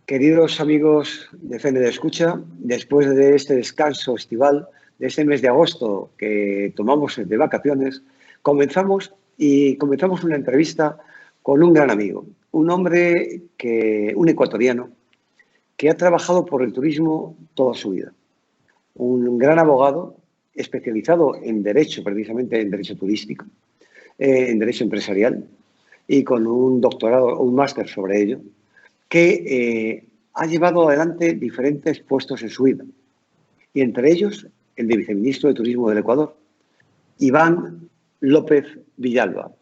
Queridos amigos de CND Escucha, después de este descanso estival, de este mes de agosto que tomamos de vacaciones, comenzamos una entrevista con un gran amigo, un hombre, un ecuatoriano, que ha trabajado por el turismo toda su vida. Un gran abogado especializado en derecho, precisamente en derecho turístico, en derecho empresarial, y con un doctorado, un máster sobre ello, que ha llevado adelante diferentes puestos en su vida, y entre ellos el de viceministro de Turismo del Ecuador, Iván López Villalba,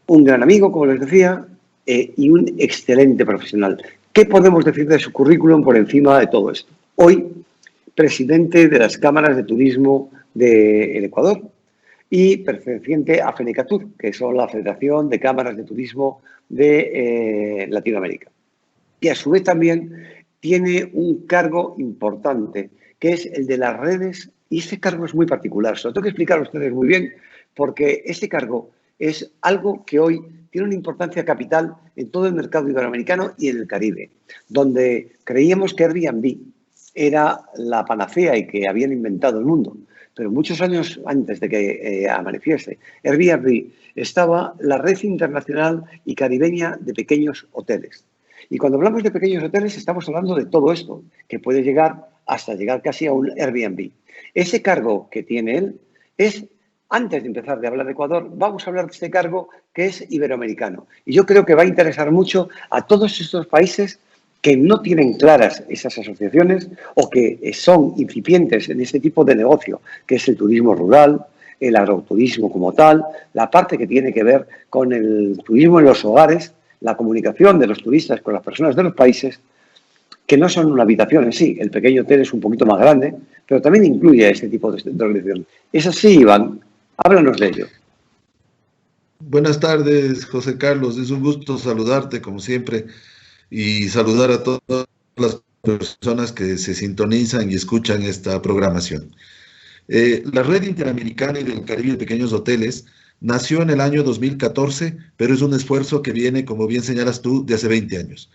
un gran amigo, como les decía, y un excelente profesional. ¿Qué podemos decir de su currículum por encima de todo esto? Hoy, presidente de las cámaras de turismo del Ecuador y perteneciente a FENECATUR, que son la Federación de Cámaras de Turismo de Latinoamérica. Y a su vez también tiene un cargo importante, que es el de las redes, y ese cargo es muy particular. Se lo tengo que explicar a ustedes muy bien, porque ese cargo es algo que hoy tiene una importancia capital en todo el mercado iberoamericano y en el Caribe, donde creíamos que Airbnb era la panacea y que habían inventado el mundo. Pero muchos años antes de que amaneciese Airbnb, estaba la red internacional y caribeña de pequeños hoteles. Y cuando hablamos de pequeños hoteles, estamos hablando de todo esto, que puede llegar hasta llegar casi a un Airbnb. Ese cargo que tiene él es, antes de empezar de hablar de Ecuador, vamos a hablar de este cargo que es iberoamericano. Y yo creo que va a interesar mucho a todos estos países que no tienen claras esas asociaciones o que son incipientes en ese tipo de negocio, que es el turismo rural, el agroturismo como tal, la parte que tiene que ver con el turismo en los hogares, la comunicación de los turistas con las personas de los países, que no son una habitación en sí. El pequeño hotel es un poquito más grande, pero también incluye este tipo de organización. ¿Es así, Iván? Háblanos de ello. Buenas tardes, José Carlos. Es un gusto saludarte, como siempre, y saludar a todas las personas que se sintonizan y escuchan esta programación. La Red Interamericana y del Caribe de Pequeños Hoteles nació en el año 2014, pero es un esfuerzo que viene, como bien señalas tú, de hace 20 años.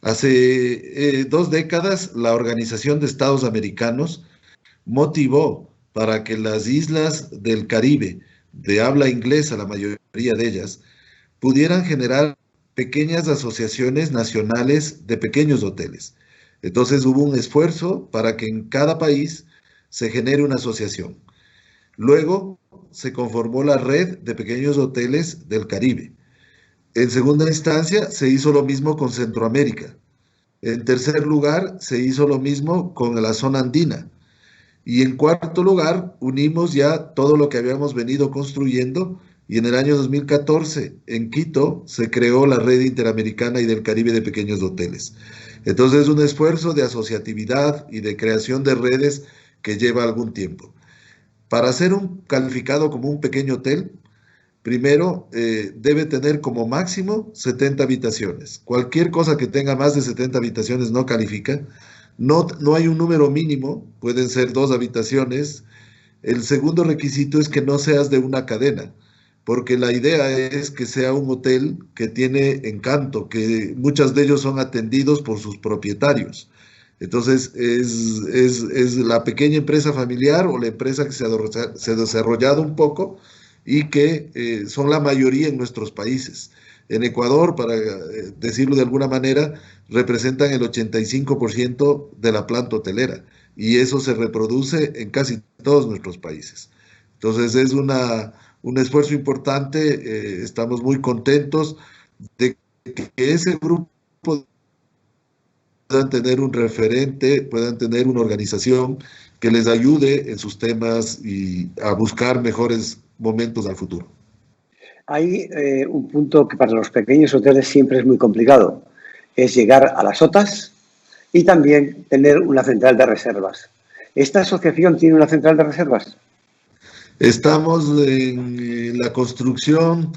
Hace 2 décadas, la Organización de Estados Americanos motivó para que las islas del Caribe, de habla inglesa, la mayoría de ellas, pudieran generar pequeñas asociaciones nacionales de pequeños hoteles. Entonces hubo un esfuerzo para que en cada país se genere una asociación. Luego se conformó la Red de Pequeños Hoteles del Caribe. En segunda instancia se hizo lo mismo con Centroamérica. En tercer lugar se hizo lo mismo con la zona andina. Y en cuarto lugar, unimos ya todo lo que habíamos venido construyendo y en el año 2014, en Quito, se creó la Red Interamericana y del Caribe de Pequeños Hoteles. Entonces, es un esfuerzo de asociatividad y de creación de redes que lleva algún tiempo. Para ser calificado como un pequeño hotel, primero debe tener como máximo 70 habitaciones. Cualquier cosa que tenga más de 70 habitaciones no califica. No hay un número mínimo, pueden ser 2 habitaciones. El segundo requisito es que no seas de una cadena, porque la idea es que sea un hotel que tiene encanto, que muchos de ellos son atendidos por sus propietarios. Entonces, es la pequeña empresa familiar o la empresa que se ha desarrollado un poco y que son la mayoría en nuestros países. En Ecuador, para decirlo de alguna manera, representan el 85% de la planta hotelera y eso se reproduce en casi todos nuestros países. Entonces es un esfuerzo importante, estamos muy contentos de que ese grupo puedan tener un referente, puedan tener una organización que les ayude en sus temas y a buscar mejores momentos al futuro. Hay un punto que para los pequeños hoteles siempre es muy complicado, es llegar a las OTAs y también tener una central de reservas. ¿Esta asociación tiene una central de reservas? Estamos en la construcción,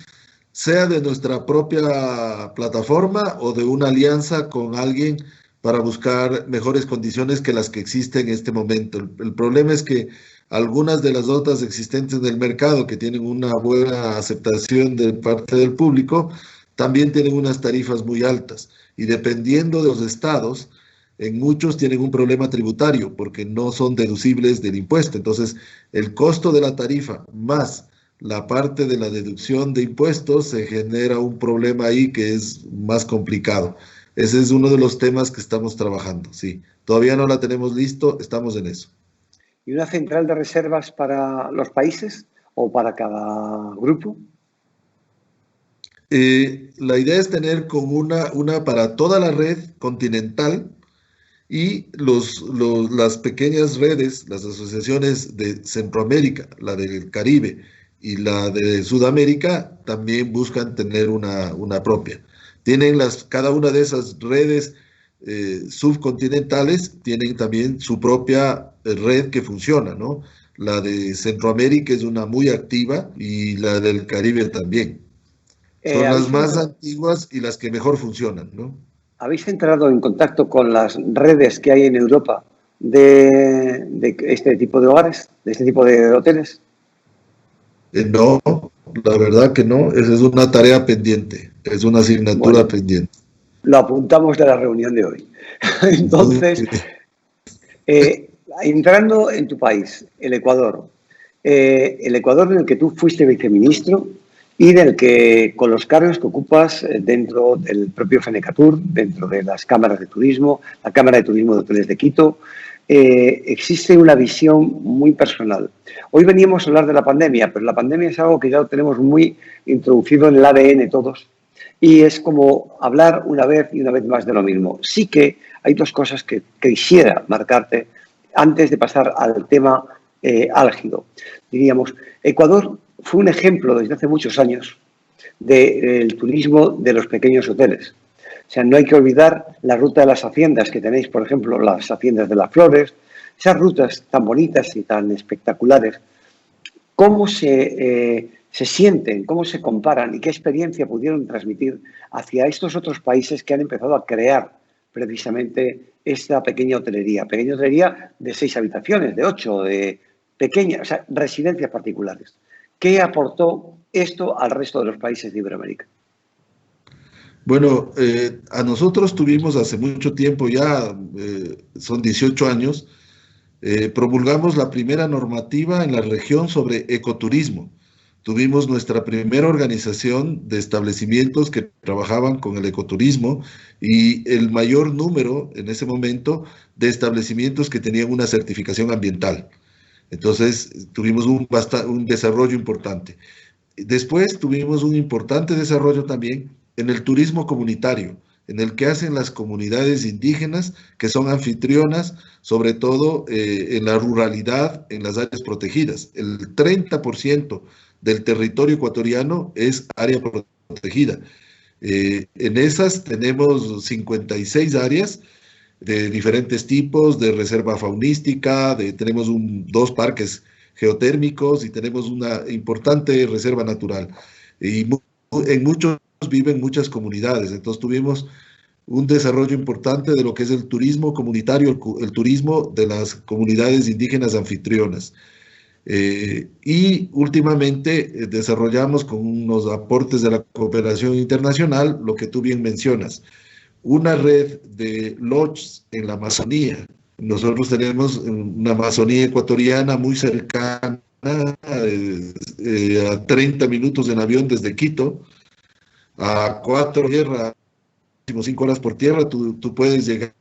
sea de nuestra propia plataforma o de una alianza con alguien para buscar mejores condiciones que las que existen en este momento. El problema es que algunas de las otras existentes en el mercado que tienen una buena aceptación de parte del público, también tienen unas tarifas muy altas y dependiendo de los estados, en muchos tienen un problema tributario porque no son deducibles del impuesto. Entonces, el costo de la tarifa más la parte de la deducción de impuestos se genera un problema ahí que es más complicado. Ese es uno de los temas que estamos trabajando, sí. Todavía no la tenemos listo, estamos en eso. ¿Y una central de reservas para los países o para cada grupo? La idea es tener como una para toda la red continental y las pequeñas redes, las asociaciones de Centroamérica, la del Caribe y la de Sudamérica, también buscan tener una propia. Tienen cada una de esas redes subcontinentales, tienen también su propia red que funciona, ¿no? La de Centroamérica es una muy activa y la del Caribe también. Son las más antiguas y las que mejor funcionan, ¿no? ¿Habéis entrado en contacto con las redes que hay en Europa de este tipo de hogares, de este tipo de hoteles? No, la verdad que no. Esa es una tarea pendiente, es una asignatura pendiente. Lo apuntamos de la reunión de hoy. Entonces, entrando en tu país, el Ecuador en el que tú fuiste viceministro y del que, con los cargos que ocupas dentro del propio Fenecatur, dentro de las cámaras de turismo, la Cámara de Turismo de Hoteles de Quito, existe una visión muy personal. Hoy veníamos a hablar de la pandemia, pero la pandemia es algo que ya lo tenemos muy introducido en el ADN todos, y es como hablar una vez y una vez más de lo mismo. Sí que hay dos cosas que quisiera marcarte antes de pasar al tema álgido. Diríamos, Ecuador fue un ejemplo desde hace muchos años del turismo de los pequeños hoteles. O sea, no hay que olvidar la ruta de las haciendas que tenéis, por ejemplo, las haciendas de las Flores, esas rutas tan bonitas y tan espectaculares. ¿Cómo se sienten, cómo se comparan y qué experiencia pudieron transmitir hacia estos otros países que han empezado a crear precisamente esta pequeña hotelería de 6 habitaciones, de 8, de pequeñas, o sea, residencias particulares? ¿Qué aportó esto al resto de los países de Iberoamérica? Bueno, a nosotros tuvimos hace mucho tiempo ya, son 18 años, promulgamos la primera normativa en la región sobre ecoturismo. Tuvimos nuestra primera organización de establecimientos que trabajaban con el ecoturismo y el mayor número en ese momento de establecimientos que tenían una certificación ambiental. Entonces, tuvimos un desarrollo importante. Después tuvimos un importante desarrollo también en el turismo comunitario, en el que hacen las comunidades indígenas que son anfitrionas, sobre todo en la ruralidad, en las áreas protegidas. El 30% del territorio ecuatoriano es área protegida. En esas tenemos 56 áreas de diferentes tipos, de reserva faunística, tenemos 2 parques geotérmicos y tenemos una importante reserva natural. Y en muchos viven muchas comunidades, entonces tuvimos un desarrollo importante de lo que es el turismo comunitario, el turismo de las comunidades indígenas anfitrionas. Y últimamente desarrollamos con unos aportes de la cooperación internacional, lo que tú bien mencionas, una red de lodges en la Amazonía. Nosotros tenemos una Amazonía ecuatoriana muy cercana, a 30 minutos en avión desde Quito, a 4 tierra, 5 horas por tierra, tú puedes llegar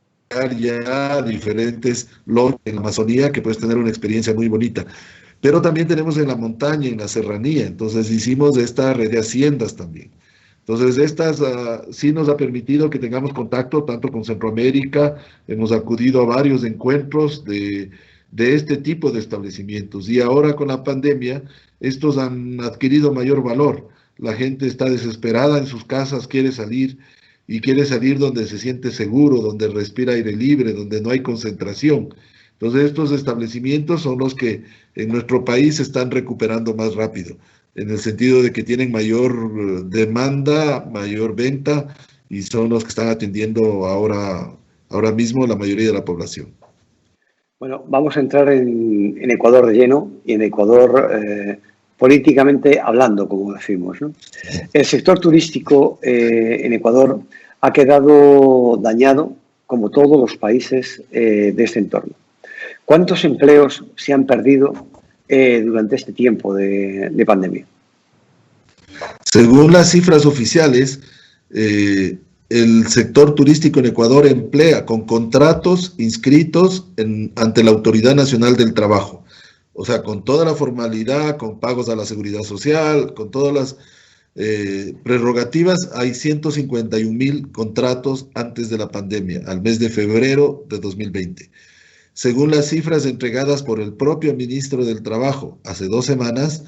ya a diferentes lodges en la Amazonía que puedes tener una experiencia muy bonita. Pero también tenemos en la montaña, en la serranía, entonces hicimos esta red de haciendas también. Entonces, estas sí nos ha permitido que tengamos contacto tanto con Centroamérica, hemos acudido a varios encuentros de este tipo de establecimientos y ahora con la pandemia, estos han adquirido mayor valor. La gente está desesperada en sus casas, quiere salir y quiere salir donde se siente seguro, donde respira aire libre, donde no hay concentración. Entonces, estos establecimientos son los que en nuestro país se están recuperando más rápido, en el sentido de que tienen mayor demanda, mayor venta, y son los que están atendiendo ahora mismo la mayoría de la población. Bueno, vamos a entrar en Ecuador de lleno y en Ecuador políticamente hablando, como decimos, ¿no? El sector turístico en Ecuador ha quedado dañado, como todos los países de este entorno. ¿Cuántos empleos se han perdido durante este tiempo de pandemia? Según las cifras oficiales, el sector turístico en Ecuador emplea con contratos inscritos ante la Autoridad Nacional del Trabajo. O sea, con toda la formalidad, con pagos a la seguridad social, con todas las prerrogativas, hay 151,000 contratos antes de la pandemia, al mes de febrero de 2020. Según las cifras entregadas por el propio ministro del Trabajo hace 2 semanas,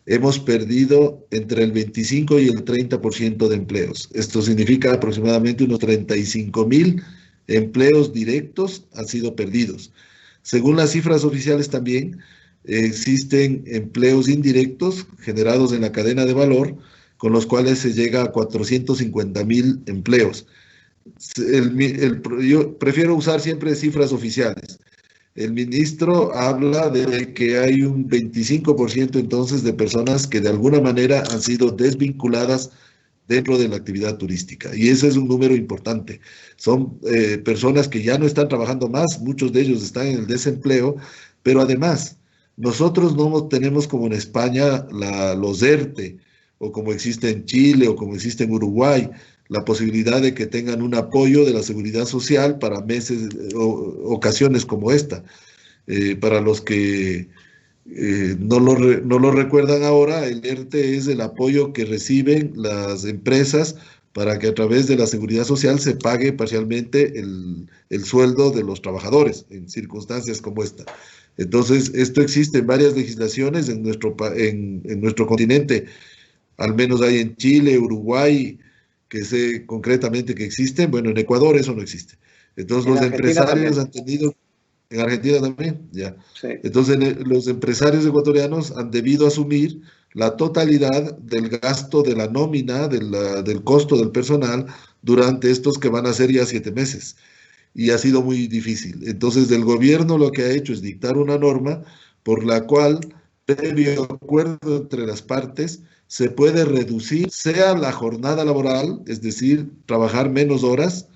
hemos perdido entre el 25 y el 30% de empleos. Esto significa aproximadamente unos 35,000 empleos directos han sido perdidos. Según las cifras oficiales también, existen empleos indirectos generados en la cadena de valor, con los cuales se llega a 450,000 empleos. Yo prefiero usar siempre cifras oficiales. El ministro habla de que hay un 25% entonces de personas que de alguna manera han sido desvinculadas dentro de la actividad turística. Y ese es un número importante. Son personas que ya no están trabajando más, muchos de ellos están en el desempleo, pero además nosotros no tenemos como en España los ERTE, o como existe en Chile o como existe en Uruguay, la posibilidad de que tengan un apoyo de la seguridad social para meses o ocasiones como esta. Para los que no lo recuerdan ahora, el ERTE es el apoyo que reciben las empresas para que a través de la seguridad social se pague parcialmente el sueldo de los trabajadores en circunstancias como esta. Entonces, esto existe en varias legislaciones en nuestro continente, al menos hay en Chile, Uruguay, que sé concretamente que existen. Bueno, en Ecuador eso no existe. Entonces los empresarios han tenido, en Argentina también, ya. Sí. Entonces los empresarios ecuatorianos han debido asumir la totalidad del gasto de la nómina, del costo del personal durante estos que van a ser ya 7 meses. Y ha sido muy difícil. Entonces el gobierno lo que ha hecho es dictar una norma por la cual, previo acuerdo entre las partes, se puede reducir, sea la jornada laboral, es decir, trabajar menos horas,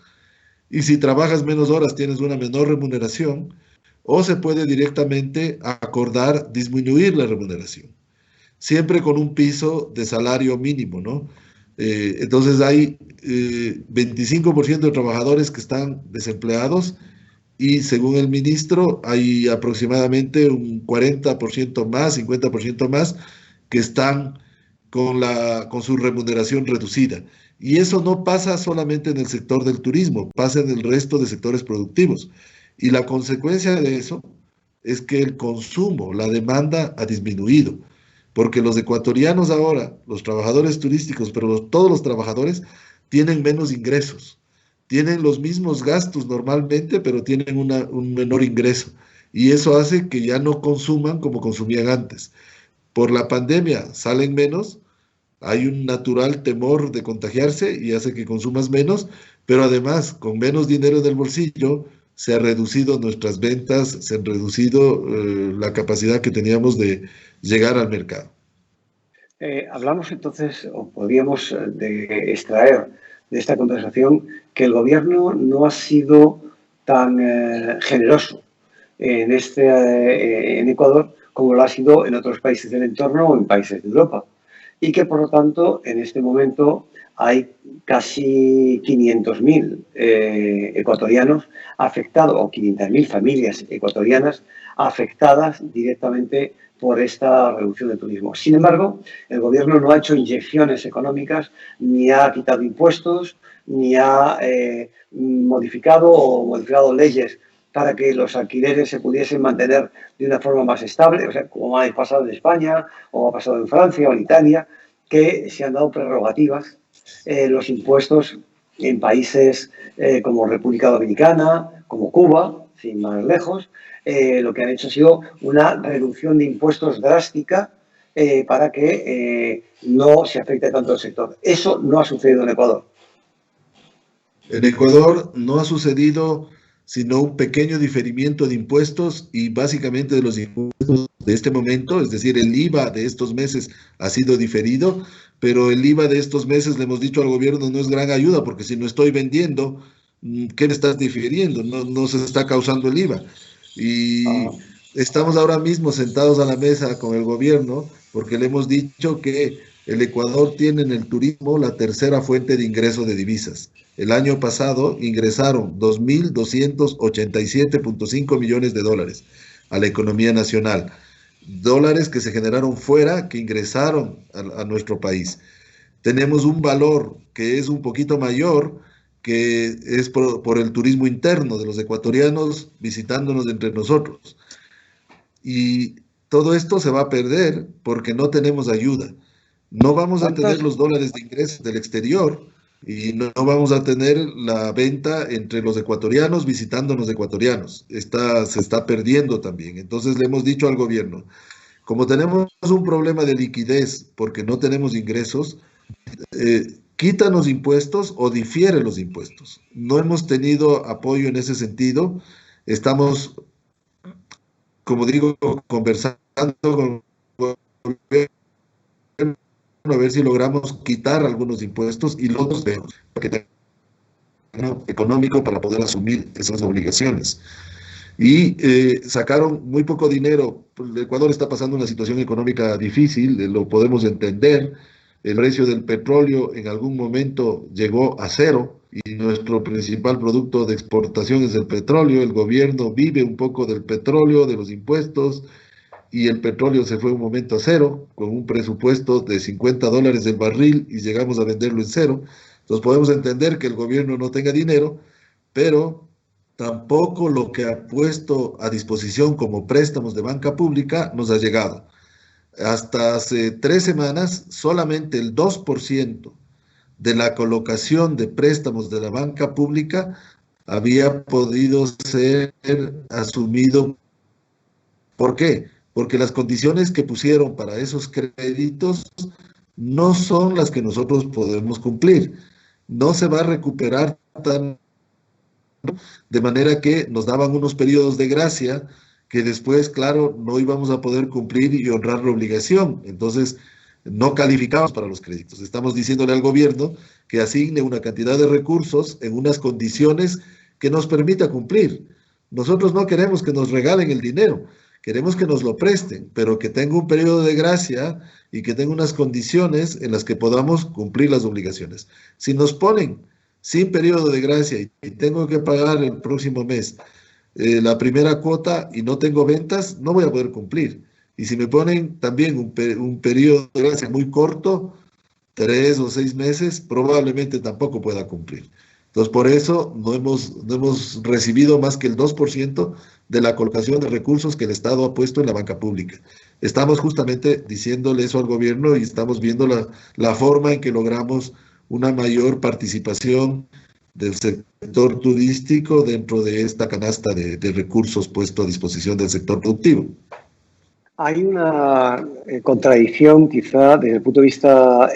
y si trabajas menos horas tienes una menor remuneración, o se puede directamente acordar disminuir la remuneración, siempre con un piso de salario mínimo, ¿no? Entonces hay 25% de trabajadores que están desempleados y según el ministro hay aproximadamente un 40% más, 50% más que están con su remuneración reducida. Y eso no pasa solamente en el sector del turismo, pasa en el resto de sectores productivos. Y la consecuencia de eso es que el consumo, la demanda ha disminuido, porque los ecuatorianos ahora, los trabajadores turísticos, pero todos los trabajadores tienen menos ingresos, tienen los mismos gastos normalmente, pero tienen un menor ingreso. Y eso hace que ya no consuman como consumían antes. Por la pandemia salen menos, hay un natural temor de contagiarse y hace que consumas menos, pero además con menos dinero en el bolsillo se han reducido nuestras ventas, se han reducido la capacidad que teníamos de llegar al mercado. Hablamos entonces, o podríamos de extraer de esta conversación, que el gobierno no ha sido tan generoso en Ecuador como lo ha sido en otros países del entorno o en países de Europa. Y que, por lo tanto, en este momento hay casi 500.000 ecuatorianos afectados, o 500.000 familias ecuatorianas afectadas directamente por esta reducción del turismo. Sin embargo, el gobierno no ha hecho inyecciones económicas, ni ha quitado impuestos, ni ha modificado leyes para que los alquileres se pudiesen mantener de una forma más estable, o sea, como ha pasado en España, o ha pasado en Francia o en Italia, que se han dado prerrogativas los impuestos en países como República Dominicana, como Cuba, sin más lejos. Lo que han hecho ha sido una reducción de impuestos drástica para que no se afecte tanto al sector. Eso no ha sucedido en Ecuador. En Ecuador no ha sucedido sino un pequeño diferimiento de impuestos y básicamente de los impuestos de este momento, es decir, el IVA de estos meses ha sido diferido, pero el IVA de estos meses le hemos dicho al gobierno no es gran ayuda, porque si no estoy vendiendo, ¿qué me estás difiriendo? No se está causando el IVA. Y Ah, estamos ahora mismo sentados a la mesa con el gobierno, porque le hemos dicho que el Ecuador tiene en el turismo la tercera fuente de ingreso de divisas. El año pasado ingresaron 2.287.5 millones de dólares a la economía nacional. Dólares que se generaron fuera, que ingresaron a nuestro país. Tenemos un valor que es un poquito mayor, que es por el turismo interno de los ecuatorianos visitándonos entre nosotros. Y todo esto se va a perder porque no tenemos ayuda. No vamos a tener ¿cuántas, los dólares de ingresos del exterior y no vamos a tener la venta entre los ecuatorianos visitándonos ecuatorianos. Se está perdiendo también. Entonces le hemos dicho al gobierno, como tenemos un problema de liquidez porque no tenemos ingresos, quítanos impuestos o difiere los impuestos. No hemos tenido apoyo en ese sentido. Estamos, como digo, conversando con el gobierno a ver si logramos quitar algunos impuestos y los otros que tengan económico para poder asumir esas obligaciones. Y sacaron muy poco dinero. El Ecuador está pasando una situación económica difícil, lo podemos entender. El precio del petróleo en algún momento llegó a cero y nuestro principal producto de exportación es el petróleo. El gobierno vive un poco del petróleo, de los impuestos, y el petróleo se fue un momento a cero, con un presupuesto de $50 el barril y llegamos a venderlo en cero. Entonces podemos entender que el gobierno no tenga dinero, pero tampoco lo que ha puesto a disposición como préstamos de banca pública nos ha llegado. Hasta hace 3 semanas, solamente el 2% de la colocación de préstamos de la banca pública había podido ser asumido. ¿Por qué? Porque las condiciones que pusieron para esos créditos no son las que nosotros podemos cumplir. No se va a recuperar tan, de manera que nos daban unos periodos de gracia que después, claro, no íbamos a poder cumplir y honrar la obligación. Entonces, no calificamos para los créditos. Estamos diciéndole al gobierno que asigne una cantidad de recursos en unas condiciones que nos permita cumplir. Nosotros no queremos que nos regalen el dinero, queremos que nos lo presten, pero que tenga un periodo de gracia y que tenga unas condiciones en las que podamos cumplir las obligaciones. Si nos ponen sin periodo de gracia y tengo que pagar el próximo mes la primera cuota y no tengo ventas, no voy a poder cumplir. Y si me ponen también un periodo de gracia muy corto, 3 o 6 meses, probablemente tampoco pueda cumplir. Entonces, por eso no hemos recibido más que el 2% de la colocación de recursos que el Estado ha puesto en la banca pública. Estamos justamente diciéndole eso al gobierno y estamos viendo la forma en que logramos una mayor participación del sector turístico dentro de esta canasta de recursos puesto a disposición del sector productivo. hay una contradicción quizá desde el punto de vista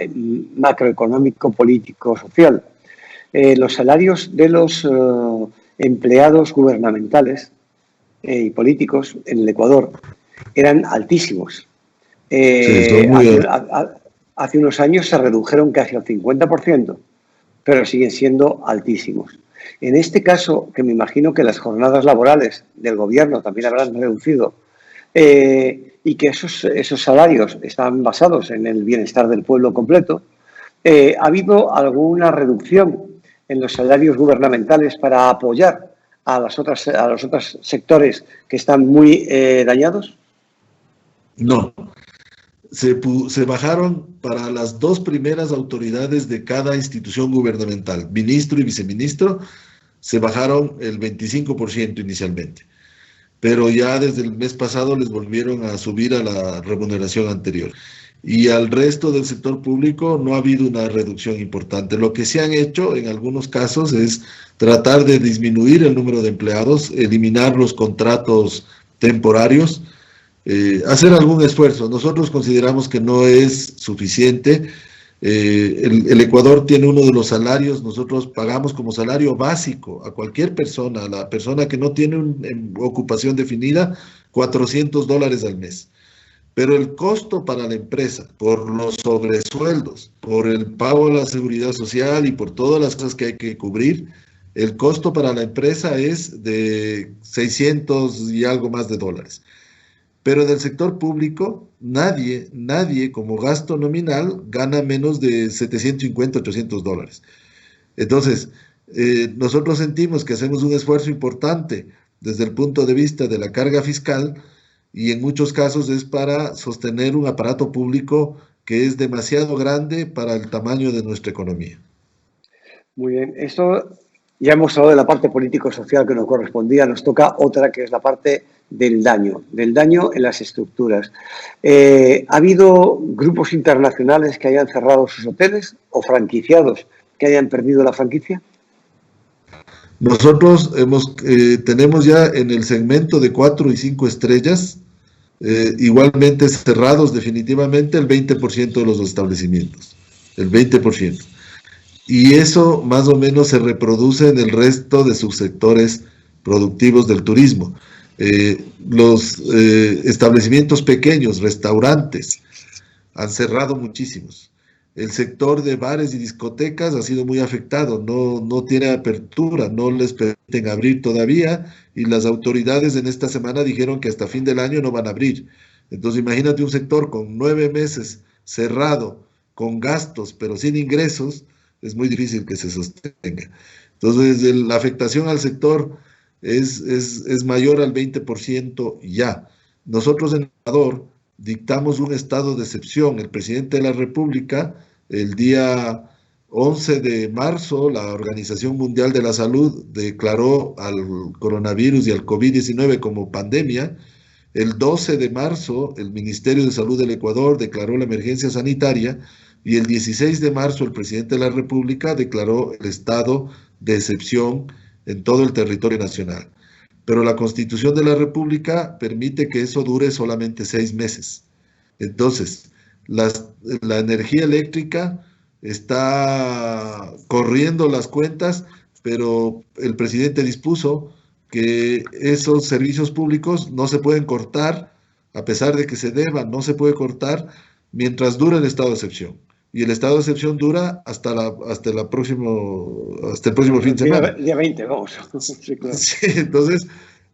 macroeconómico, político, social. Los salarios de los empleados gubernamentales y políticos en el Ecuador eran altísimos. Sí, son muy... Hace unos años se redujeron casi al 50%, pero siguen siendo altísimos. En este caso, que me imagino que las jornadas laborales del gobierno también habrán reducido y que esos salarios están basados en el bienestar del pueblo completo, ¿ha habido alguna reducción en los salarios gubernamentales para apoyar a los otros sectores que están muy dañados? No. Se bajaron para las 2 primeras autoridades de cada institución gubernamental, ministro y viceministro, se bajaron el 25% inicialmente, pero ya desde el mes pasado les volvieron a subir a la remuneración anterior. Y al resto del sector público no ha habido una reducción importante. Lo que se han hecho en algunos casos es tratar de disminuir el número de empleados, eliminar los contratos temporarios, hacer algún esfuerzo. Nosotros consideramos que no es suficiente. El Ecuador tiene uno de los salarios, nosotros pagamos como salario básico a cualquier persona, a la persona que no tiene una ocupación definida, $400 al mes. Pero el costo para la empresa, por los sobresueldos, por el pago de la seguridad social y por todas las cosas que hay que cubrir, el costo para la empresa es de 600 y algo más de dólares. Pero en el sector público, nadie como gasto nominal gana menos de 750, 800 dólares. Entonces, nosotros sentimos que hacemos un esfuerzo importante desde el punto de vista de la carga fiscal y en muchos casos es para sostener un aparato público que es demasiado grande para el tamaño de nuestra economía. Muy bien, esto ya hemos hablado de la parte político-social que nos correspondía, nos toca otra que es la parte del daño en las estructuras. ¿Ha habido grupos internacionales que hayan cerrado sus hoteles o franquiciados que hayan perdido la franquicia? Nosotros tenemos ya en el segmento de 4 y 5 estrellas, igualmente cerrados definitivamente el 20% de los establecimientos, el 20%. Y eso más o menos se reproduce en el resto de subsectores productivos del turismo. Los establecimientos pequeños, restaurantes, han cerrado muchísimos. El sector de bares y discotecas ha sido muy afectado, no tiene apertura, no les permiten abrir todavía y las autoridades en esta semana dijeron que hasta fin del año no van a abrir. Entonces imagínate un sector con 9 meses cerrado, con gastos pero sin ingresos, es muy difícil que se sostenga. Entonces la afectación al sector es mayor al 20% ya. Nosotros en Ecuador dictamos un estado de excepción. El presidente de la República, el día 11 de marzo, la Organización Mundial de la Salud declaró al coronavirus y al COVID-19 como pandemia. El 12 de marzo, el Ministerio de Salud del Ecuador declaró la emergencia sanitaria y el 16 de marzo, el presidente de la República declaró el estado de excepción en todo el territorio nacional. Pero la Constitución de la República permite que eso dure solamente 6 meses. Entonces, la energía eléctrica está corriendo las cuentas, pero el presidente dispuso que esos servicios públicos no se pueden cortar, a pesar de que se deban, no se puede cortar mientras dure el estado de excepción. Y el estado de excepción dura hasta el próximo fin de semana. Día 20, vamos. Sí, claro. Sí, entonces,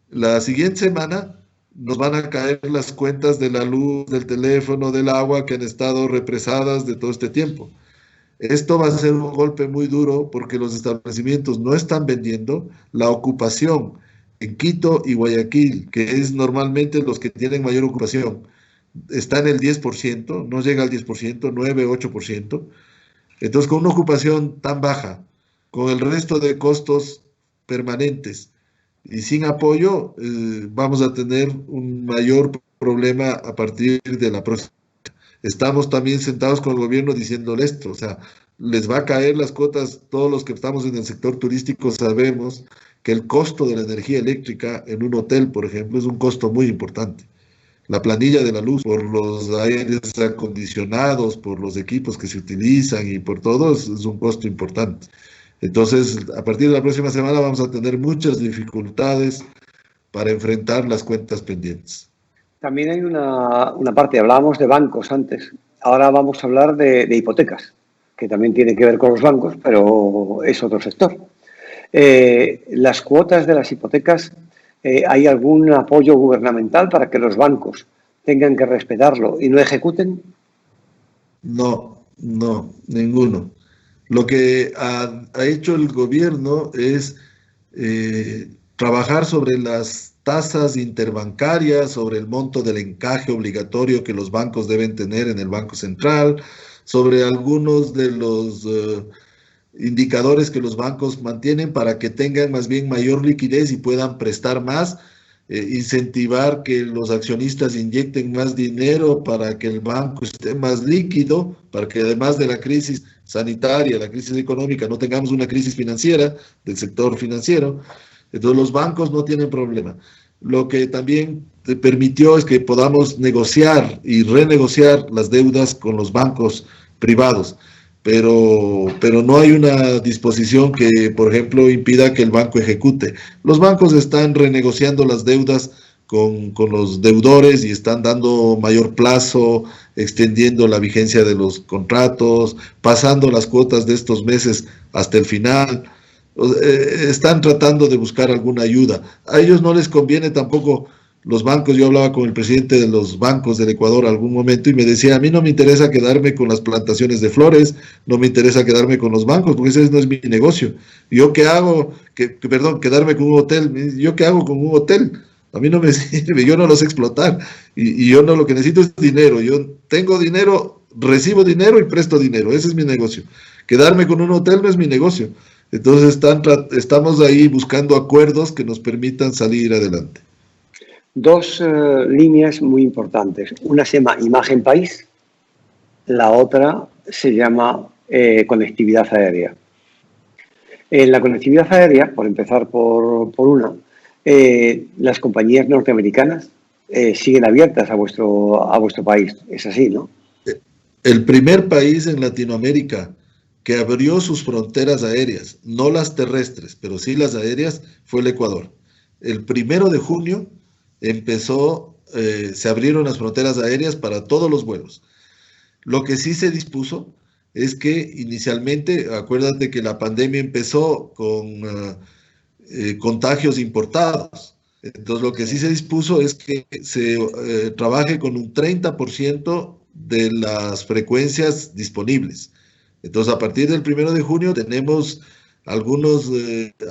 la siguiente semana nos van a caer las cuentas de la luz, del teléfono, del agua que han estado represadas de todo este tiempo. Esto va a ser un golpe muy duro porque los establecimientos no están vendiendo. La ocupación en Quito y Guayaquil, que es normalmente los que tienen mayor ocupación, está en el 10%, no llega al 10%, 9, 8%. Entonces, con una ocupación tan baja, con el resto de costos permanentes y sin apoyo, vamos a tener un mayor problema a partir de la próxima. Estamos también sentados con el gobierno diciéndole esto, o sea, les va a caer las cuotas, todos los que estamos en el sector turístico sabemos que el costo de la energía eléctrica en un hotel, por ejemplo, es un costo muy importante. La planilla de la luz, por los aires acondicionados, por los equipos que se utilizan y por todo, es un costo importante. Entonces, a partir de la próxima semana vamos a tener muchas dificultades para enfrentar las cuentas pendientes. También hay una parte, hablábamos de bancos antes, ahora vamos a hablar de hipotecas, que también tiene que ver con los bancos, pero es otro sector. Las cuotas de las hipotecas, ¿hay algún apoyo gubernamental para que los bancos tengan que respetarlo y no ejecuten? No, ninguno. Lo que ha hecho el gobierno es trabajar sobre las tasas interbancarias, sobre el monto del encaje obligatorio que los bancos deben tener en el Banco Central, sobre algunos de los indicadores que los bancos mantienen para que tengan más bien mayor liquidez y puedan prestar más, incentivar que los accionistas inyecten más dinero para que el banco esté más líquido, para que además de la crisis sanitaria, la crisis económica, no tengamos una crisis financiera del sector financiero. Entonces los bancos no tienen problema. Lo que también permitió es que podamos negociar y renegociar las deudas con los bancos privados, pero no hay una disposición que, por ejemplo, impida que el banco ejecute. Los bancos están renegociando las deudas con los deudores y están dando mayor plazo, extendiendo la vigencia de los contratos, pasando las cuotas de estos meses hasta el final. Están tratando de buscar alguna ayuda. A ellos no les conviene tampoco los bancos. Yo hablaba con el presidente de los bancos del Ecuador algún momento y me decía, a mí no me interesa quedarme con las plantaciones de flores, no me interesa quedarme con los bancos, porque ese no es mi negocio. ¿Yo qué hago? Perdón, quedarme con un hotel. ¿Yo qué hago con un hotel? A mí no me sirve, yo no lo sé explotar. Y yo no, lo que necesito es dinero. Yo tengo dinero, recibo dinero y presto dinero. Ese es mi negocio. Quedarme con un hotel no es mi negocio. Entonces estamos ahí buscando acuerdos que nos permitan salir adelante. Dos líneas muy importantes. Una se llama Imagen País, la otra se llama conectividad aérea. En la conectividad aérea, por empezar por una, las compañías norteamericanas siguen abiertas a vuestro país. Es así, ¿no? El primer país en Latinoamérica que abrió sus fronteras aéreas, no las terrestres, pero sí las aéreas, fue el Ecuador. El 1 de junio se abrieron las fronteras aéreas para todos los vuelos. Lo que sí se dispuso es que inicialmente, acuérdate que la pandemia empezó con contagios importados. Entonces, lo que sí se dispuso es que se trabaje con un 30% de las frecuencias disponibles. Entonces, a partir del 1 de junio tenemos algunos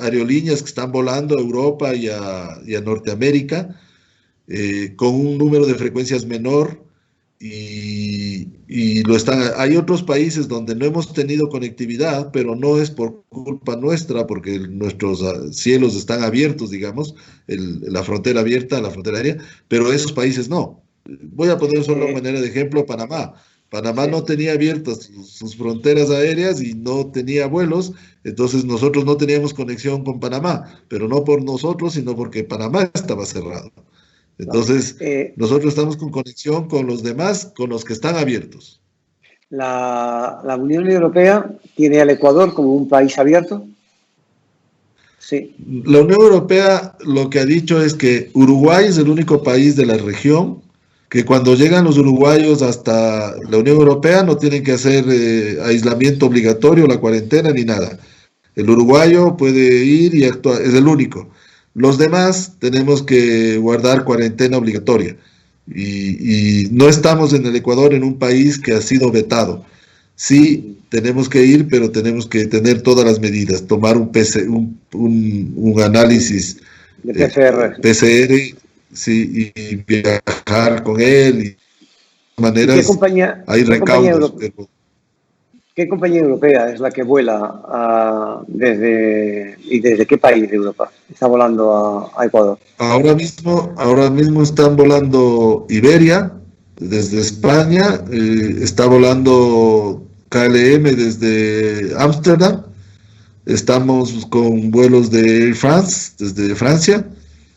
aerolíneas que están volando a Europa y a Norteamérica con un número de frecuencias menor y lo están. Hay otros países donde no hemos tenido conectividad, pero no es por culpa nuestra, porque nuestros cielos están abiertos, digamos, la frontera abierta, la frontera aérea, pero esos países no. Voy a poner solo de manera de ejemplo Panamá. Panamá no tenía abiertas sus fronteras aéreas y no tenía vuelos, entonces nosotros no teníamos conexión con Panamá, pero no por nosotros, sino porque Panamá estaba cerrado. Entonces, nosotros estamos con conexión con los demás, con los que están abiertos. ¿La Unión Europea tiene al Ecuador como un país abierto? Sí. La Unión Europea lo que ha dicho es que Uruguay es el único país de la región que cuando llegan los uruguayos hasta la Unión Europea no tienen que hacer aislamiento obligatorio, la cuarentena ni nada. El uruguayo puede ir y actuar, es el único. Los demás tenemos que guardar cuarentena obligatoria. Y no estamos en el Ecuador en un país que ha sido vetado. Sí, tenemos que ir, pero tenemos que tener todas las medidas, tomar un análisis de PCR. Sí, y viajar con él. Y de maneras, hay recaudos. ¿Qué compañía europea es la que vuela desde qué país de Europa está volando a Ecuador? Ahora mismo están volando Iberia desde España, está volando KLM desde Ámsterdam, estamos con vuelos de Air France desde Francia,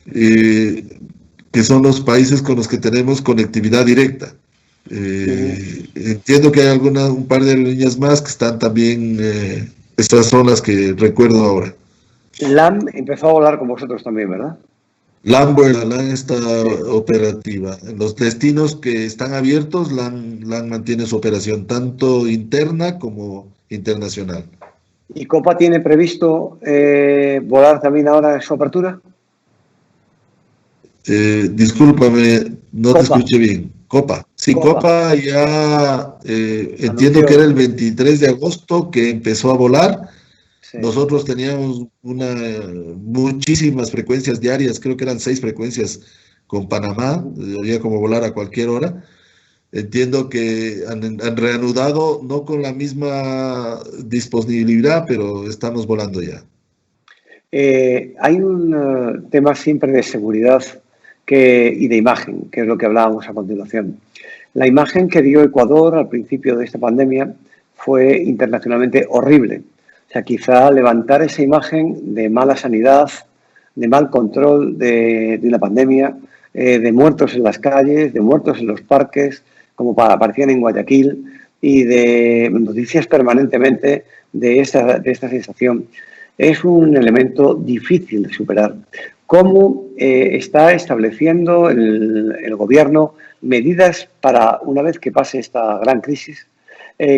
que son los países con los que tenemos conectividad directa. Entiendo que hay un par de líneas más que están también, estas son las que recuerdo ahora. LAM empezó a volar con vosotros también, ¿verdad? LAM está operativa. En los destinos que están abiertos, LAM mantiene su operación tanto interna como internacional. ¿Y Copa tiene previsto volar también ahora en su apertura? Discúlpame, no te escuché bien. Copa. Sí, Copa ya entiendo que era el 23 de agosto que empezó a volar. Sí. Nosotros teníamos muchísimas frecuencias diarias, creo que eran 6 frecuencias con Panamá, había como volar a cualquier hora. Entiendo que han reanudado, no con la misma disponibilidad, pero estamos volando ya. Hay un tema siempre de seguridad y de imagen, que es lo que hablábamos a continuación. La imagen que dio Ecuador al principio de esta pandemia fue internacionalmente horrible. O sea, quizá levantar esa imagen de mala sanidad, de mal control de una pandemia, de muertos en las calles, de muertos en los parques, como aparecían en Guayaquil, y de noticias permanentemente de esta sensación, es un elemento difícil de superar. ¿Cómo está estableciendo el gobierno medidas para, una vez que pase esta gran crisis,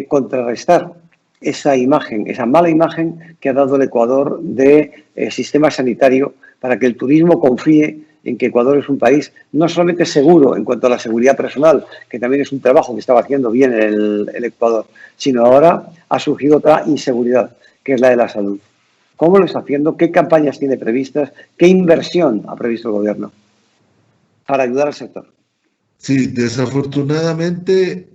contrarrestar esa imagen, esa mala imagen que ha dado el Ecuador de sistema sanitario, para que el turismo confíe en que Ecuador es un país no solamente seguro en cuanto a la seguridad personal, que también es un trabajo que estaba haciendo bien el Ecuador, sino ahora ha surgido otra inseguridad, que es la de la salud? ¿Cómo lo está haciendo? ¿Qué campañas tiene previstas? ¿Qué inversión ha previsto el gobierno para ayudar al sector? Sí, desafortunadamente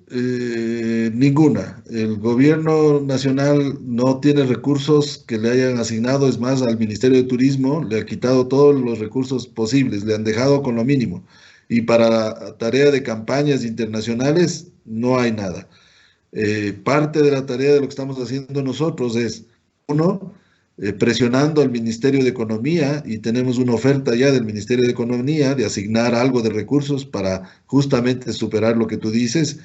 ninguna. El gobierno nacional no tiene recursos que le hayan asignado, es más, al Ministerio de Turismo le ha quitado todos los recursos posibles, le han dejado con lo mínimo. Y para tarea de campañas internacionales no hay nada. Parte de la tarea de lo que estamos haciendo nosotros es, uno, presionando al Ministerio de Economía, y tenemos una oferta ya del Ministerio de Economía de asignar algo de recursos para justamente superar lo que tú dices.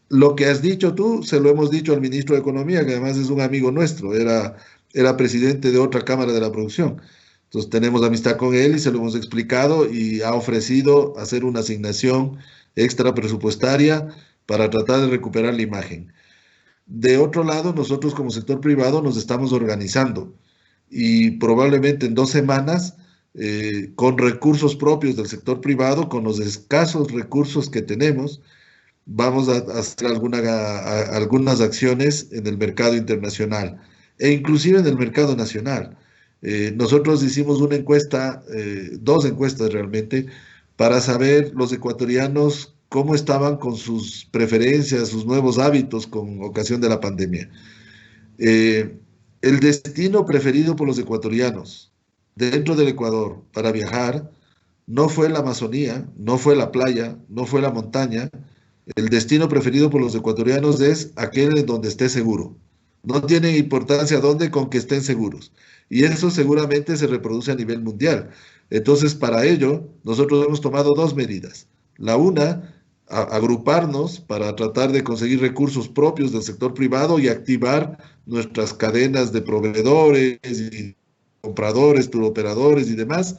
Lo que has dicho tú, se lo hemos dicho al ministro de Economía, que además es un amigo nuestro, era presidente de otra Cámara de la Producción. Entonces tenemos amistad con él y se lo hemos explicado y ha ofrecido hacer una asignación extra presupuestaria para tratar de recuperar la imagen. De otro lado, nosotros como sector privado nos estamos organizando y probablemente en 2 semanas, con recursos propios del sector privado, con los escasos recursos que tenemos, vamos a hacer algunas acciones en el mercado internacional e inclusive en el mercado nacional. Nosotros hicimos una encuesta, 2 encuestas realmente, para saber los ecuatorianos cómo estaban con sus preferencias, sus nuevos hábitos con ocasión de la pandemia. Eh, el destino preferido por los ecuatorianos dentro del Ecuador para viajar no fue la Amazonía, no fue la playa, no fue la montaña. El destino preferido por los ecuatorianos es aquel en donde esté seguro. No tiene importancia dónde, con que estén seguros. Y eso seguramente se reproduce a nivel mundial. Entonces, para ello, nosotros hemos tomado 2 medidas. La una, agruparnos para tratar de conseguir recursos propios del sector privado y activar nuestras cadenas de proveedores y compradores, turoperadores y demás.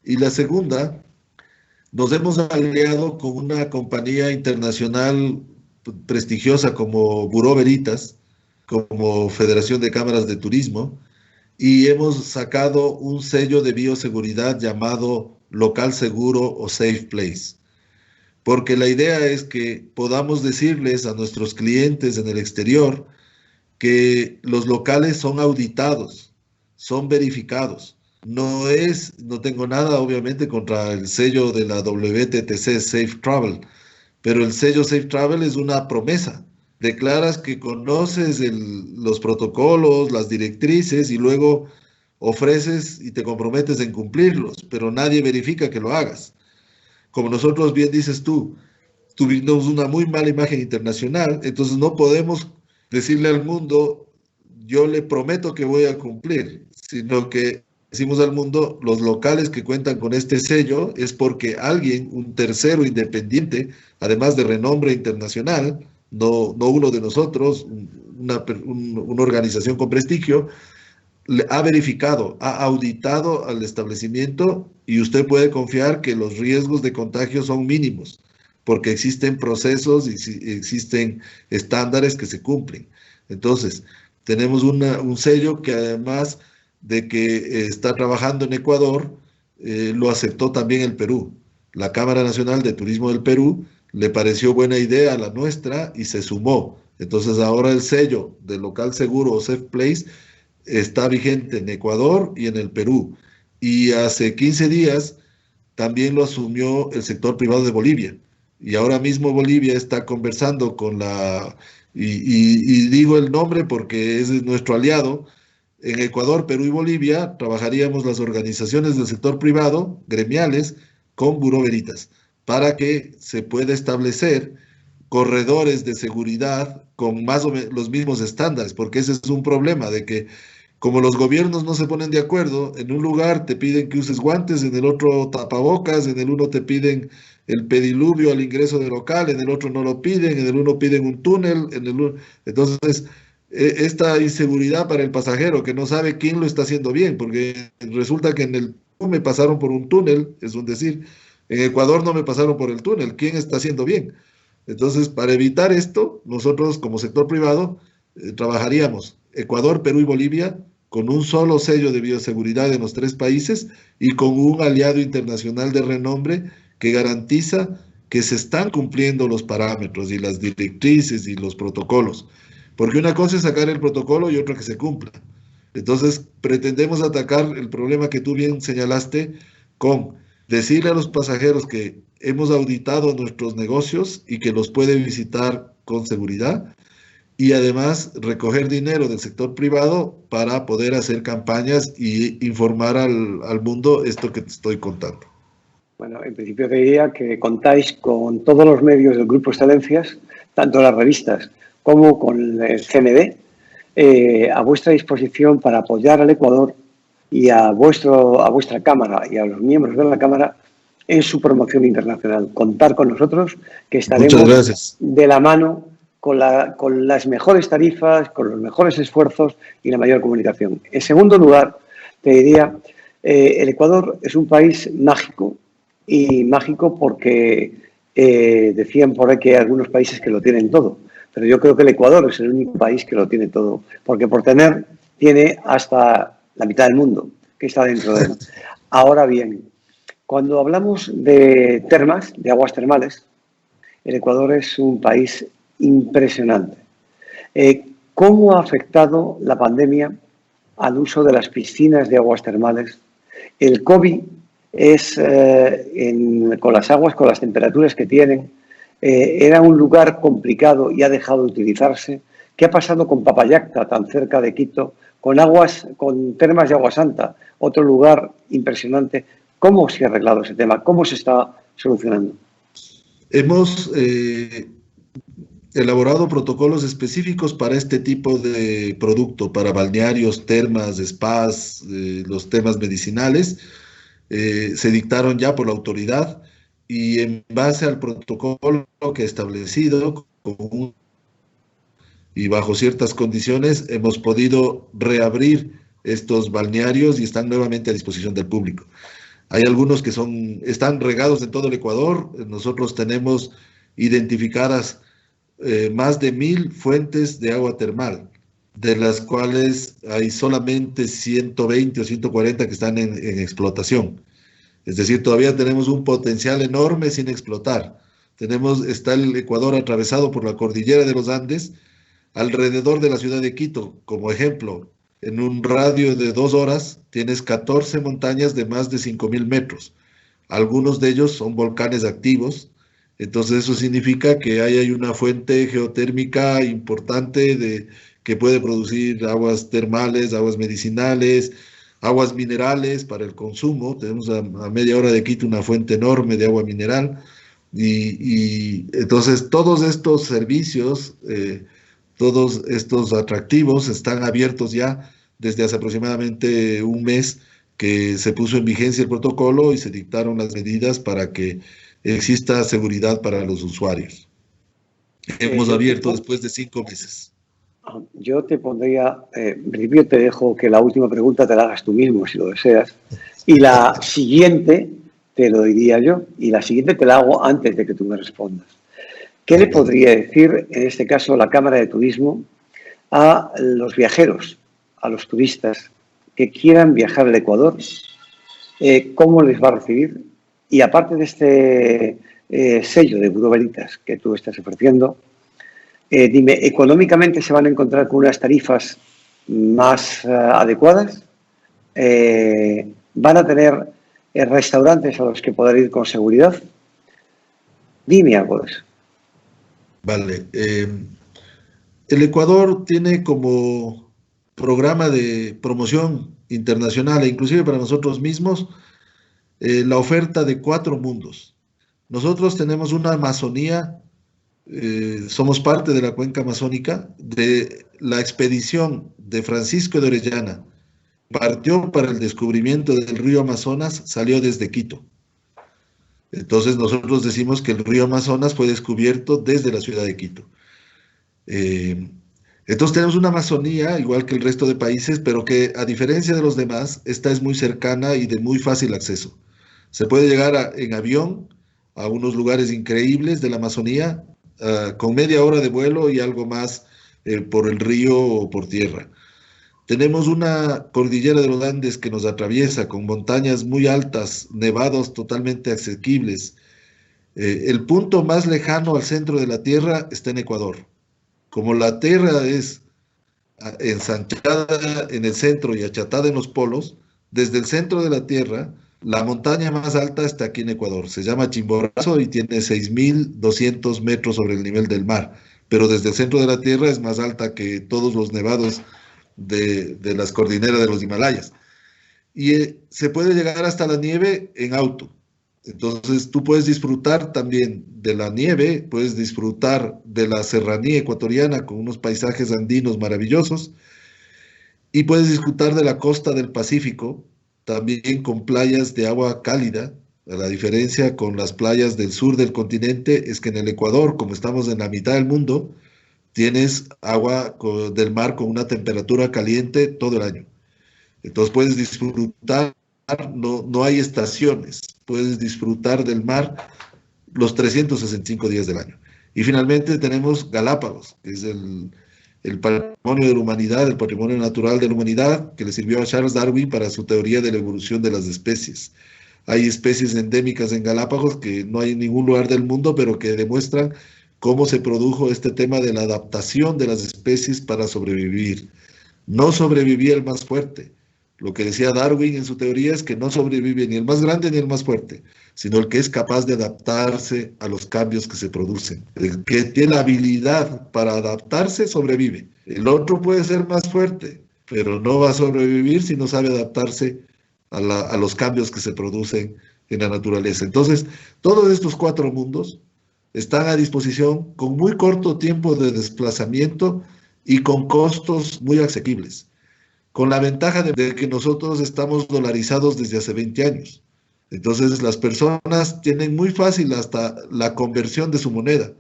Y la segunda, nos hemos aliado con una compañía internacional prestigiosa como Bureau Veritas, como Federación de Cámaras de Turismo, y hemos sacado un sello de bioseguridad llamado Local Seguro o Safe Place. Porque la idea es que podamos decirles a nuestros clientes en el exterior que los locales son auditados, son verificados. No tengo nada obviamente contra el sello de la WTTC Safe Travel, pero el sello Safe Travel es una promesa. Declaras que conoces los protocolos, las directrices y luego ofreces y te comprometes en cumplirlos, pero nadie verifica que lo hagas. Como nosotros bien dices tú, tuvimos una muy mala imagen internacional, entonces no podemos decirle al mundo, yo le prometo que voy a cumplir, sino que decimos al mundo, los locales que cuentan con este sello es porque alguien, un tercero independiente, además de renombre internacional, no uno de nosotros, una organización con prestigio, ha verificado, ha auditado al establecimiento y usted puede confiar que los riesgos de contagio son mínimos, porque existen procesos y existen estándares que se cumplen. Entonces, tenemos un sello que además de que está trabajando en Ecuador, lo aceptó también el Perú. La Cámara Nacional de Turismo del Perú le pareció buena idea a la nuestra y se sumó. Entonces ahora el sello de local seguro o safe place está vigente en Ecuador y en el Perú. Y hace 15 días también lo asumió el sector privado de Bolivia. Y ahora mismo Bolivia está conversando con y digo el nombre porque es nuestro aliado. En Ecuador, Perú y Bolivia trabajaríamos las organizaciones del sector privado, gremiales, con Bureau Veritas, para que se pueda establecer corredores de seguridad con más o menos los mismos estándares, porque ese es un problema de que como los gobiernos no se ponen de acuerdo, en un lugar te piden que uses guantes, en el otro tapabocas, en el uno te piden el pediluvio al ingreso del local, en el otro no lo piden, en el uno piden un túnel, entonces esta inseguridad para el pasajero que no sabe quién lo está haciendo bien, porque resulta que en el me pasaron por un túnel, es un decir. En Ecuador no me pasaron por el túnel. ¿Quién está haciendo bien? Entonces, para evitar esto, nosotros como sector privado trabajaríamos Ecuador, Perú y Bolivia con un solo sello de bioseguridad en los tres países y con un aliado internacional de renombre que garantiza que se están cumpliendo los parámetros y las directrices y los protocolos. Porque una cosa es sacar el protocolo y otra que se cumpla. Entonces, pretendemos atacar el problema que tú bien señalaste con decirle a los pasajeros que hemos auditado nuestros negocios y que los puede visitar con seguridad y además recoger dinero del sector privado para poder hacer campañas y informar al mundo esto que te estoy contando. Bueno, en principio te diría que contáis con todos los medios del Grupo Excelencias, tanto las revistas como con el CND, a vuestra disposición para apoyar al Ecuador y a vuestra Cámara y a los miembros de la Cámara en su promoción internacional. Contar con nosotros, que estaremos de la mano con las mejores tarifas, con los mejores esfuerzos y la mayor comunicación. En segundo lugar, te diría, el Ecuador es un país mágico, y mágico porque decían por ahí que hay algunos países que lo tienen todo, pero yo creo que el Ecuador es el único país que lo tiene todo, porque por tener tiene hasta la mitad del mundo que está dentro de él. Ahora bien, cuando hablamos de termas, de aguas termales, el Ecuador es un país impresionante. ¿Cómo ha afectado la pandemia al uso de las piscinas de aguas termales? El COVID es, con las aguas, con las temperaturas que tienen, era un lugar complicado y ha dejado de utilizarse. ¿Qué ha pasado con Papayacta, tan cerca de Quito, con termas de Agua Santa, otro lugar impresionante? ¿Cómo se ha arreglado ese tema? ¿Cómo se está solucionando? Hemos elaborado protocolos específicos para este tipo de producto, para balnearios, termas, spas, los temas medicinales. Se dictaron ya por la autoridad y en base al protocolo que he establecido y bajo ciertas condiciones hemos podido reabrir estos balnearios y están nuevamente a disposición del público. Hay algunos que están regados en todo el Ecuador. Nosotros tenemos identificadas más de 1000 fuentes de agua termal, de las cuales hay solamente 120 o 140 que están en explotación. Es decir, todavía tenemos un potencial enorme sin explotar. Está el Ecuador atravesado por la cordillera de los Andes, alrededor de la ciudad de Quito. Como ejemplo, en un radio de 2 horas tienes 14 montañas de más de 5000 metros. Algunos de ellos son volcanes activos. Entonces eso significa que ahí hay una fuente geotérmica importante que puede producir aguas termales, aguas medicinales, aguas minerales para el consumo. Tenemos a media hora de Quito una fuente enorme de agua mineral. Y entonces todos estos servicios, todos estos atractivos están abiertos ya desde hace aproximadamente un mes que se puso en vigencia el protocolo y se dictaron las medidas para que exista seguridad para los usuarios. Hemos abierto después de 5 meses. Yo te pondría, en principio te dejo que la última pregunta te la hagas tú mismo, si lo deseas, y la siguiente te lo diría yo, y la siguiente te la hago antes de que tú me respondas. ¿Qué le podría decir, en este caso, la Cámara de Turismo a los viajeros, a los turistas que quieran viajar al Ecuador? ¿Cómo les va a recibir? Y aparte de este sello de Bureau Veritas que tú estás ofreciendo, dime, ¿económicamente se van a encontrar con unas tarifas más adecuadas? ¿Van a tener restaurantes a los que poder ir con seguridad? Dime algo de eso. Vale. El Ecuador tiene como programa de promoción internacional e inclusive para nosotros mismos la oferta de 4 mundos. Nosotros tenemos una Amazonía, somos parte de la cuenca amazónica, de la expedición de Francisco de Orellana. Partió para el descubrimiento del río Amazonas, salió desde Quito. Entonces nosotros decimos que el río Amazonas fue descubierto desde la ciudad de Quito. Entonces tenemos una Amazonía, igual que el resto de países, pero que a diferencia de los demás, esta es muy cercana y de muy fácil acceso. Se puede llegar en avión a unos lugares increíbles de la Amazonía, con media hora de vuelo y algo más por el río o por tierra. Tenemos una cordillera de los Andes que nos atraviesa con montañas muy altas, nevados totalmente asequibles. El punto más lejano al centro de la Tierra está en Ecuador. Como la Tierra es ensanchada en el centro y achatada en los polos, desde el centro de la Tierra, la montaña más alta está aquí en Ecuador. Se llama Chimborazo y tiene 6.200 metros sobre el nivel del mar. Pero desde el centro de la Tierra es más alta que todos los nevados de las cordilleras de los Himalayas. Y se puede llegar hasta la nieve en auto. Entonces tú puedes disfrutar también de la nieve, puedes disfrutar de la serranía ecuatoriana con unos paisajes andinos maravillosos y puedes disfrutar de la costa del Pacífico, también con playas de agua cálida. La diferencia con las playas del sur del continente es que en el Ecuador, como estamos en la mitad del mundo, tienes agua del mar con una temperatura caliente todo el año. Entonces puedes disfrutar, no hay estaciones, puedes disfrutar del mar los 365 días del año. Y finalmente tenemos Galápagos, que es el patrimonio de la humanidad, el patrimonio natural de la humanidad, que le sirvió a Charles Darwin para su teoría de la evolución de las especies. Hay especies endémicas en Galápagos que no hay en ningún lugar del mundo, pero que demuestran cómo se produjo este tema de la adaptación de las especies para sobrevivir. No sobrevivía el más fuerte. Lo que decía Darwin en su teoría es que no sobrevive ni el más grande ni el más fuerte, sino el que es capaz de adaptarse a los cambios que se producen. El que tiene la habilidad para adaptarse sobrevive. El otro puede ser más fuerte, pero no va a sobrevivir si no sabe adaptarse a los cambios que se producen en la naturaleza. Entonces, todos estos cuatro mundos están a disposición con muy corto tiempo de desplazamiento y con costos muy asequibles, con la ventaja de que nosotros estamos dolarizados desde hace 20 años. Entonces las personas tienen muy fácil hasta la conversión de su moneda.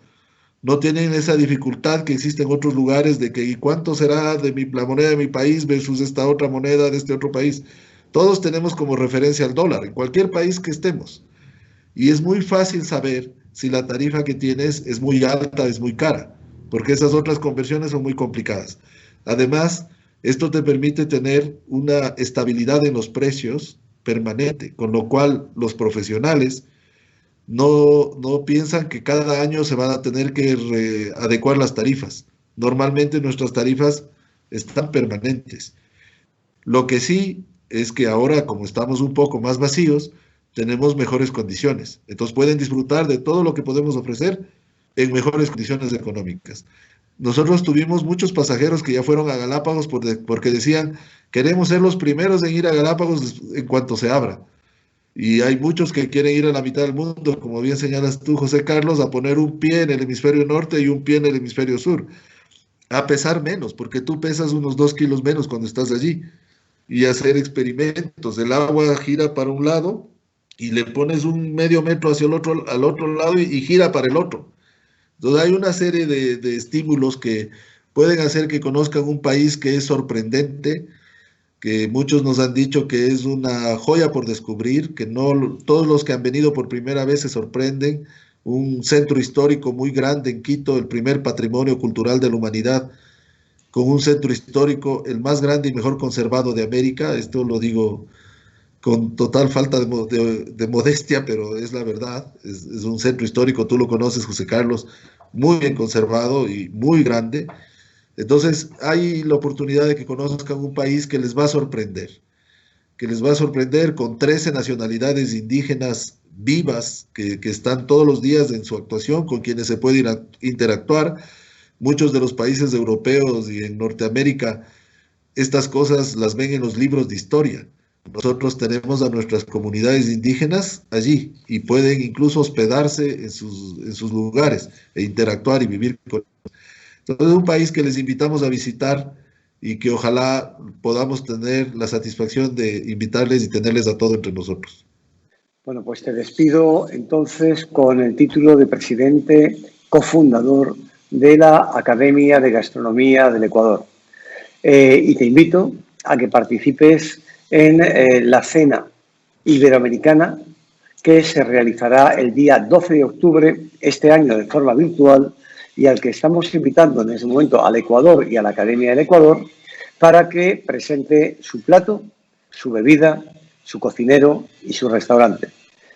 No tienen esa dificultad que existe en otros lugares de que ¿y cuánto será de la moneda de mi país versus esta otra moneda de este otro país? Todos tenemos como referencia al dólar, en cualquier país que estemos. Y es muy fácil saber si la tarifa que tienes es muy alta, es muy cara, porque esas otras conversiones son muy complicadas. Además, esto te permite tener una estabilidad en los precios permanente, con lo cual los profesionales no piensan que cada año se van a tener que adecuar las tarifas. Normalmente nuestras tarifas están permanentes. Lo que sí es que ahora, como estamos un poco más vacíos, tenemos mejores condiciones. Entonces pueden disfrutar de todo lo que podemos ofrecer en mejores condiciones económicas. Nosotros tuvimos muchos pasajeros que ya fueron a Galápagos porque decían, queremos ser los primeros en ir a Galápagos en cuanto se abra. Y hay muchos que quieren ir a la mitad del mundo, como bien señalas tú, José Carlos, a poner un pie en el hemisferio norte y un pie en el hemisferio sur. A pesar menos, porque tú pesas unos 2 kilos menos cuando estás allí. Y hacer experimentos. El agua gira para un lado y le pones un medio metro hacia el otro, al otro lado y gira para el otro. Entonces hay una serie de estímulos que pueden hacer que conozcan un país que es sorprendente, que muchos nos han dicho que es una joya por descubrir, que no todos los que han venido por primera vez se sorprenden. Un centro histórico muy grande en Quito, el primer patrimonio cultural de la humanidad, con un centro histórico el más grande y mejor conservado de América. Esto lo digo con total falta de modestia, pero es la verdad. Es un centro histórico, tú lo conoces, José Carlos, muy bien conservado y muy grande. Entonces, hay la oportunidad de que conozcan un país que les va a sorprender con 13 nacionalidades indígenas vivas que están todos los días en su actuación, con quienes se puede interactuar. Muchos de los países europeos y en Norteamérica, estas cosas las ven en los libros de historia. Nosotros tenemos a nuestras comunidades indígenas allí y pueden incluso hospedarse en sus lugares e interactuar y vivir con ellos. Entonces es un país que les invitamos a visitar y que ojalá podamos tener la satisfacción de invitarles y tenerles a todos entre nosotros. Bueno, pues te despido entonces con el título de presidente cofundador de la Academia de Gastronomía del Ecuador. Y te invito a que participes en la cena iberoamericana que se realizará el día 12 de octubre este año de forma virtual y al que estamos invitando en ese momento al Ecuador y a la Academia del Ecuador para que presente su plato, su bebida, su cocinero y su restaurante.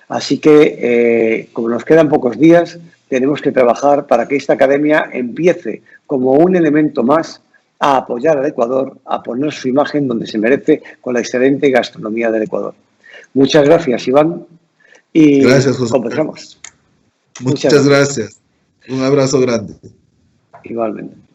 Así que, como nos quedan pocos días, tenemos que trabajar para que esta academia empiece como un elemento más a apoyar al Ecuador, a poner su imagen donde se merece con la excelente gastronomía del Ecuador. Muchas gracias, Iván, y Gracias, José. comenzamos. Muchas gracias. Un abrazo grande. Igualmente.